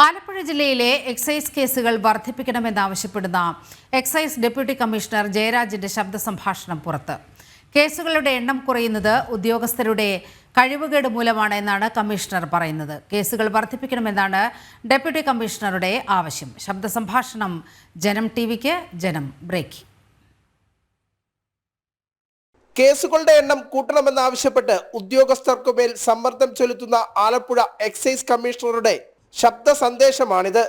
ആലപ്പുഴ ജില്ലയിലെ എക്സൈസ് കേസുകൾ വർദ്ധിപ്പിക്കണമെന്നാവശ്യപ്പെടുന്ന excise deputy commissioner ജയരാജിന്റെ ശബ്ദ സംഭാഷണം പുറത്ത്. കേസുകളുടെ എണ്ണം കുറയുന്നത് ഉദ്യോഗസ്ഥരുടെ കഴിവുകേട് മൂലമാണ് എന്നാണ് കമ്മീഷണർ പറയുന്നത്. കേസുകൾ വർദ്ധിപ്പിക്കണമെന്നാണ് ഡെപ്യൂട്ടി കമ്മീഷണറുടെ ആവശ്യം. ശബ്ദ സംഭാഷണം ജനം ടിവിക്ക് ജനം ബ്രേക്കിംഗ്. കേസുകളുടെ എണ്ണം കൂട്ടണമെന്നാവശ്യപ്പെട്ട് ഉദ്യോഗസ്ഥർക്കുമേൽ സമ്മർദ്ദം ചെലുത്തുന്ന ആലപ്പുഴ എക്സൈസ് കമ്മീഷണറുടെ ശബ്ദ സന്ദേശമാണിത്.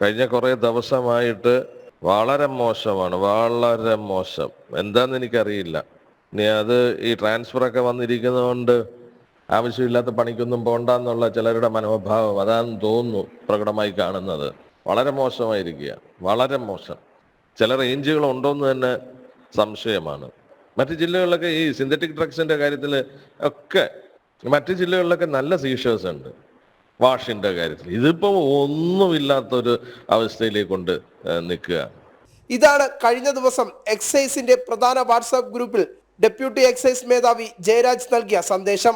കഴിഞ്ഞ കുറെ ദിവസമായിട്ട് വളരെ മോശമാണ്, വളരെ മോശം. എന്താന്ന് എനിക്കറിയില്ല. ഇനി അത് ഈ ട്രാൻസ്ഫറൊക്കെ വന്നിരിക്കുന്നതുകൊണ്ട് ആവശ്യമില്ലാത്ത പണിക്കൊന്നും പോണ്ടെന്നുള്ള ചിലരുടെ മനോഭാവം അതാണെന്ന് തോന്നുന്നു പ്രകടമായി കാണുന്നത്. വളരെ മോശമായിരിക്കുക, വളരെ മോശം. ചില റേഞ്ചുകൾ ഉണ്ടോയെന്ന് തന്നെ സംശയമാണ്. മറ്റു ജില്ലകളിലൊക്കെ ഈ സിന്തറ്റിക് ഡ്രഗ്സിന്റെ കാര്യത്തിൽ ഒക്കെ മറ്റു ജില്ലകളിലൊക്കെ നല്ല സീഷേഴ്സ് ഉണ്ട്. വാഷിന്റെ കാര്യത്തിൽ ഇതിപ്പോൾ ഒന്നുമില്ലാത്തൊരു അവസ്ഥയിലേക്ക് കൊണ്ട് നിൽക്കുക. ഇതാണ് കഴിഞ്ഞ ദിവസം എക്സൈസിന്റെ പ്രധാന വാട്സാപ്പ് ഗ്രൂപ്പിൽ ഡെപ്യൂട്ടി എക്സൈസ് മേധാവി ജയരാജ് നൽകിയ സന്ദേശം.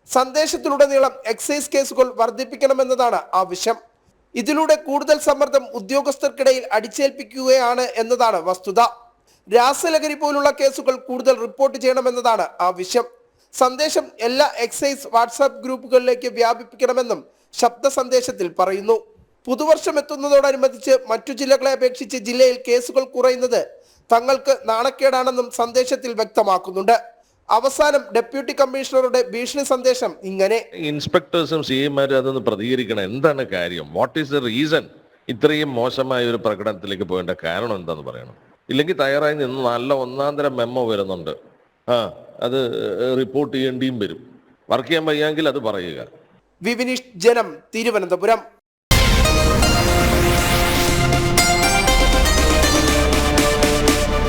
സന്ദേശത്തിലുടനീളം എക്സൈസ് കേസുകൾ വർദ്ധിപ്പിക്കണമെന്നതാണ് ആവശ്യം. ഇതിലൂടെ കൂടുതൽ സമ്മർദ്ദം ഉദ്യോഗസ്ഥർക്കിടയിൽ അടിച്ചേൽപ്പിക്കുകയാണ് എന്നതാണ് വസ്തുത. രാസലഹരി പോലുള്ള കേസുകൾ കൂടുതൽ റിപ്പോർട്ട് ചെയ്യണമെന്നതാണ് ആവശ്യം. സന്ദേശം എല്ലാ എക്സൈസ് വാട്സാപ്പ് ഗ്രൂപ്പുകളിലേക്ക് വ്യാപിപ്പിക്കണമെന്നും ശബ്ദ സന്ദേശത്തിൽ പറയുന്നു. പുതുവർഷം എത്തുന്നതോടനുബന്ധിച്ച് മറ്റു ജില്ലകളെ അപേക്ഷിച്ച് ജില്ലയിൽ കേസുകൾ കുറയുന്നത് തങ്ങൾക്ക് നാണക്കേടാണെന്നും സന്ദേശത്തിൽ വ്യക്തമാക്കുന്നുണ്ട്. അവസാനം ഡെപ്യൂട്ടി കമ്മീഷണറുടെ ഭീഷണി സന്ദേശം ഇങ്ങനെ: ഇൻസ്പെക്ടേഴ്സും സിഎമാരും അതൊന്ന് പ്രതികരിക്കണം. എന്താണ് കാര്യം? What is the reason? ഇത്രയും മോശമായ ഒരു പ്രകടനത്തിലേക്ക് പോകേണ്ട കാരണം എന്താന്ന് പറയണം. ഇല്ലെങ്കിൽ തയ്യാറായി നിന്ന് നല്ല ഒന്നാന്തരം മെമ്മോ വരുന്നുണ്ട്, അത് റിപ്പോർട്ട് ചെയ്യേണ്ടിയും വരും. വർക്ക് ചെയ്യാൻ വയ്യെങ്കിൽ അത് പറയുക. വിവിനിഷ്, ജനം, തിരുവനന്തപുരം.